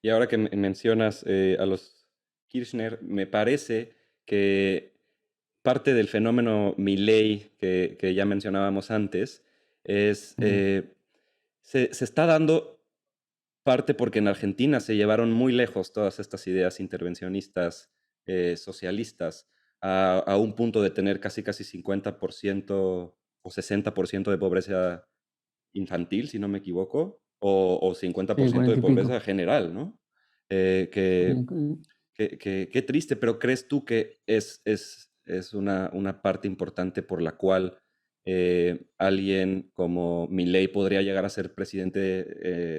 Y ahora que mencionas a los Kirchner, me parece que parte del fenómeno Milei que ya mencionábamos antes es, Mm. se está dando parte porque en Argentina se llevaron muy lejos todas estas ideas intervencionistas socialistas a un punto de tener casi casi 50% o 60% de pobreza infantil, si no me equivoco, o Sí, 50% de 40 y pobreza pico. general, ¿no? Eh, que, qué triste, pero ¿crees tú que es una parte importante por la cual alguien como Milei podría llegar a ser presidente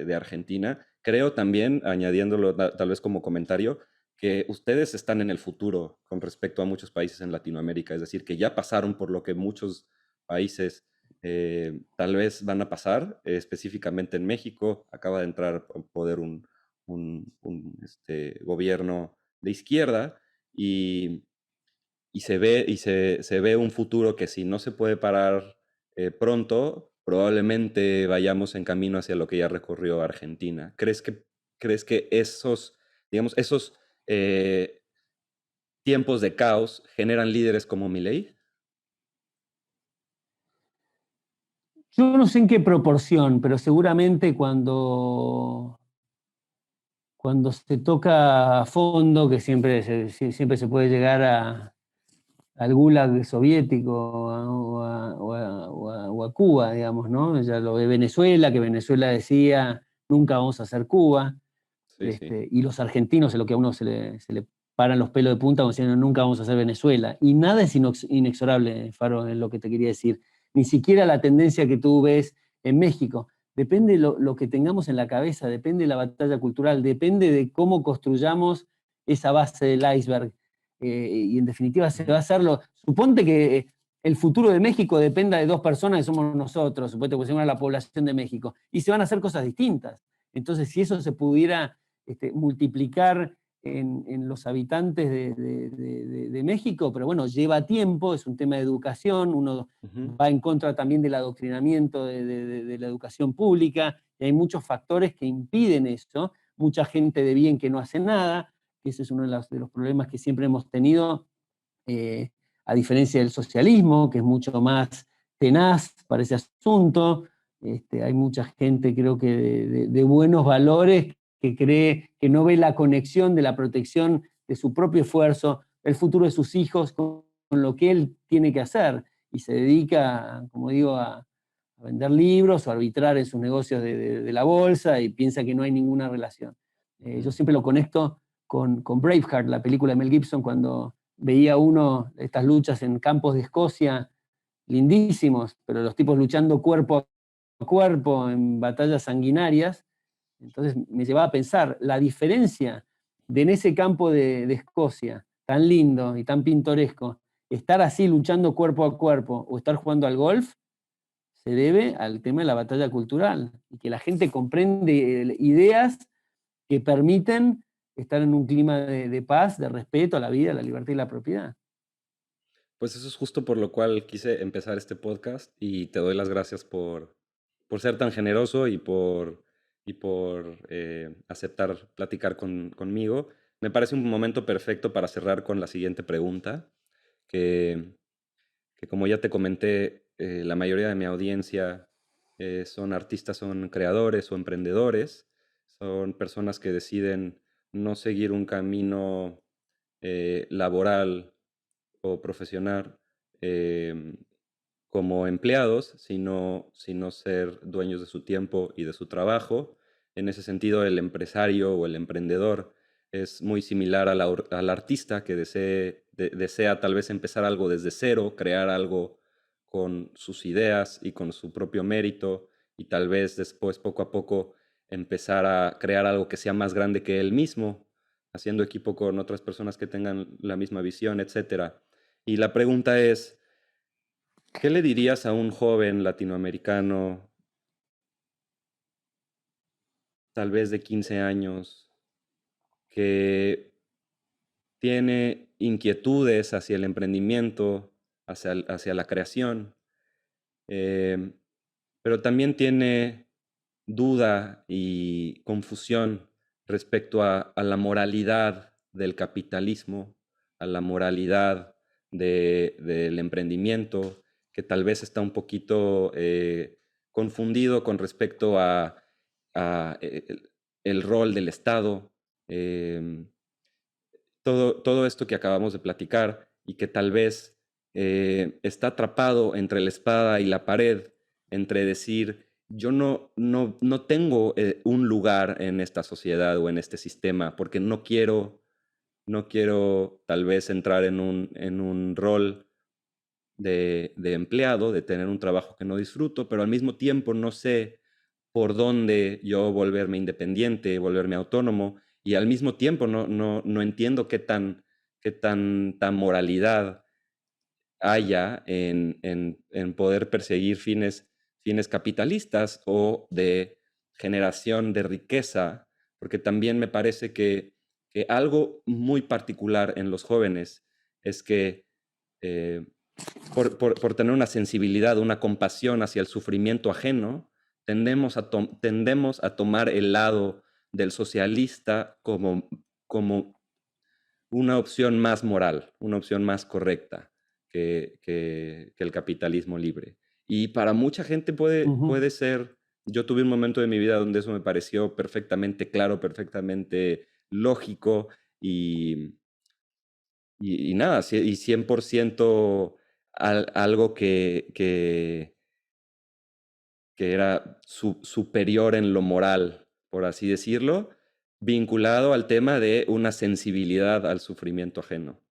de Argentina? Creo también, añadiéndolo tal vez como comentario, que ustedes están en el futuro con respecto a muchos países en Latinoamérica, es decir, que ya pasaron por lo que muchos países tal vez van a pasar, específicamente en México. Acaba de entrar a poder un gobierno de izquierda y, se ve un futuro que si no se puede parar pronto, probablemente vayamos en camino hacia lo que ya recorrió Argentina. Crees que esos, digamos, esos eh, tiempos de caos generan líderes como Milei? Yo no sé en qué proporción, pero seguramente cuando se toca a fondo, que siempre se puede llegar al gulag soviético o a Cuba, digamos, ¿no? Ya lo de Venezuela, que Venezuela decía, nunca vamos a hacer Cuba, Sí, sí. y los argentinos, en lo que a uno se le paran los pelos de punta, como diciendo, nunca vamos a hacer Venezuela. Y nada es inexorable, Faro, es lo que te quería decir. Ni siquiera la tendencia que tú ves en México. Depende lo que tengamos en la cabeza, depende de la batalla cultural, depende de cómo construyamos esa base del iceberg. Y en definitiva se va a hacerlo. Suponte que el futuro de México dependa de dos personas que somos nosotros, suponte que somos la población de México, y se van a hacer cosas distintas. Entonces, si eso se pudiera multiplicar los habitantes de México, pero bueno, lleva tiempo, es un tema de educación, uno Ujú. va en contra también del adoctrinamiento la educación pública, y hay muchos factores que impiden eso, mucha gente de bien que no hace nada, que ese es uno de los problemas que siempre hemos tenido, eh, a diferencia del socialismo, que es mucho más tenaz para ese asunto. Hay mucha gente, creo que de buenos valores, que cree que no ve la conexión de la protección de su propio esfuerzo, el futuro de sus hijos, con lo que él tiene que hacer, y se dedica, como digo, a vender libros o a arbitrar en sus negocios de la bolsa y piensa que no hay ninguna relación. Yo Ujú. siempre lo conecto con Braveheart, la película de Mel Gibson, cuando veía uno estas luchas en campos de Escocia, lindísimos, pero los tipos luchando cuerpo a cuerpo en batallas sanguinarias. Entonces me llevaba a pensar la diferencia de en ese campo de Escocia, tan lindo y tan pintoresco, estar así luchando cuerpo a cuerpo o estar jugando al golf, se debe al tema de la batalla cultural y que la gente comprende ideas que permiten estar en un clima de paz, de respeto a la vida, a la libertad y la propiedad. Pues eso es justo por lo cual quise empezar este podcast y te doy las gracias por ser tan generoso y por aceptar platicar conmigo. Me parece un momento perfecto para cerrar con la siguiente pregunta, que, que como ya te comenté, la mayoría de mi audiencia son artistas, son creadores o emprendedores, son personas que deciden no seguir un camino laboral o profesional em, como empleados, sino ser dueños de su tiempo y de su trabajo. En ese sentido, el empresario o el emprendedor es muy similar al artista que desea tal vez empezar algo desde cero, crear algo con sus ideas y con su propio mérito y tal vez después poco a poco empezar a crear algo que sea más grande que él mismo, haciendo equipo con otras personas que tengan la misma visión, etcétera. Y la pregunta es, ¿qué le dirías a un joven latinoamericano, tal vez de 15 años, que tiene inquietudes hacia el emprendimiento, hacia la creación, em, pero también tiene duda y confusión respecto a la moralidad del capitalismo, a la moralidad del emprendimiento, que tal vez está un poquito confundido con respecto a el rol del Estado, em, todo esto que acabamos de platicar y que tal vez está atrapado entre la espada y la pared, entre decir, yo no tengo un lugar en esta sociedad o en este sistema porque no quiero tal vez entrar en un rol de empleado, de tener un trabajo que no disfruto, pero al mismo tiempo no sé por dónde yo volverme independiente, volverme autónomo, y al mismo tiempo no entiendo qué tanta moralidad haya en poder perseguir fines capitalistas o de generación de riqueza, porque también me parece que algo muy particular en los jóvenes es que eh, por tener una sensibilidad, una compasión hacia el sufrimiento ajeno, tendemos a tomar el lado del socialista como una opción más moral, una opción más correcta que el capitalismo libre. Y para mucha gente Ujú. puede ser, yo tuve un momento de mi vida donde eso me pareció perfectamente claro, perfectamente lógico y, y nada, y 100% algo que era superior en lo moral, por así decirlo, vinculado al tema de una sensibilidad al sufrimiento ajeno.